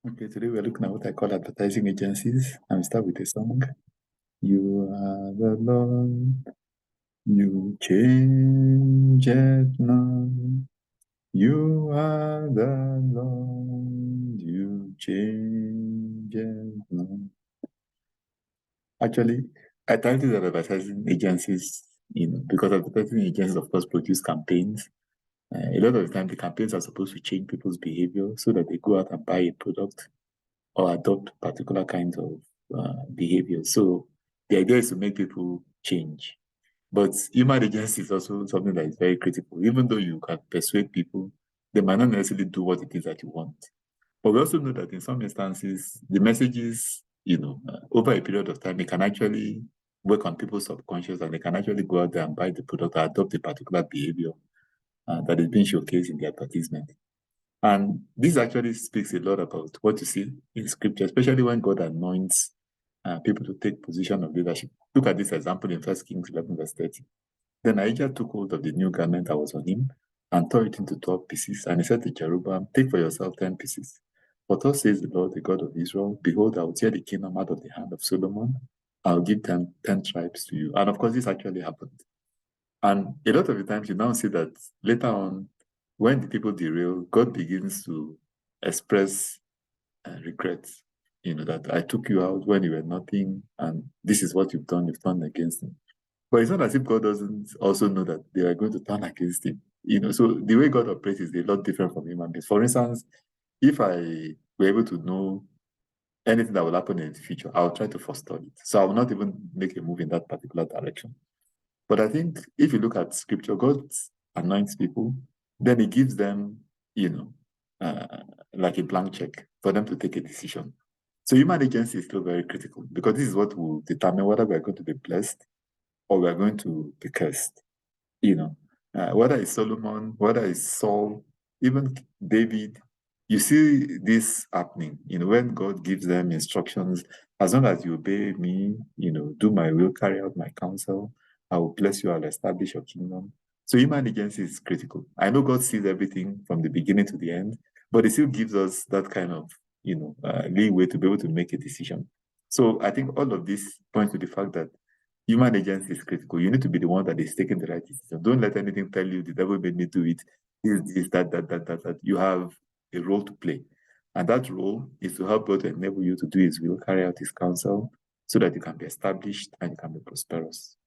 Okay, today we're looking at what I call advertising agencies, and we start with a song. You are the Lord, you change it not. You are the Lord, you change it not. Actually, I titled it advertising agencies, because advertising agencies, of course, produce campaigns. A lot of the time, the campaigns are supposed to change people's behavior so that they go out and buy a product or adopt particular kinds of behavior. So the idea is to make people change. But human agency is also something that is very critical. Even though you can persuade people, they might not necessarily do what it is that you want. But we also know that in some instances, the messages, over a period of time, it can actually work on people's subconscious and they can actually go out there and buy the product or adopt a particular behavior that is being showcased in the advertisement. And this actually speaks a lot about what you see in scripture, especially when God anoints people to take position of leadership. Look at this example in 1 Kings 11, verse 30. Then Ahijah took hold of the new garment that was on him and tore it into 12 pieces. And he said to Jeroboam, take for yourself 10 pieces. For thus says the Lord, the God of Israel, behold, I will tear the kingdom out of the hand of Solomon. I'll give them 10 tribes to you. And of course, this actually happened. And a lot of the times you now see that later on, when the people derail, God begins to express regrets. That I took you out when you were nothing, and this is what you've done against him. But it's not as if God doesn't also know that they are going to turn against him. So the way God operates is a lot different from human beings. For instance, if I were able to know anything that will happen in the future, I'll try to forestall it. So I will not even make a move in that particular direction. But I think if you look at scripture, God anoints people, then he gives them, like a blank check for them to take a decision. So human agency is still very critical because this is what will determine whether we're going to be blessed or we're going to be cursed. Whether it's Solomon, whether it's Saul, even David, you see this happening. When God gives them instructions, as long as you obey me, do my will, carry out my counsel, I will bless you, I'll establish your kingdom. So human agency is critical. I know God sees everything from the beginning to the end, but it still gives us that kind of, leeway to be able to make a decision. So I think all of this points to the fact that human agency is critical. You need to be the one that is taking the right decision. Don't let anything tell you the devil made me do it. This, that. You have a role to play. And that role is to help God to enable you to do his will, carry out his counsel, so that you can be established and you can be prosperous.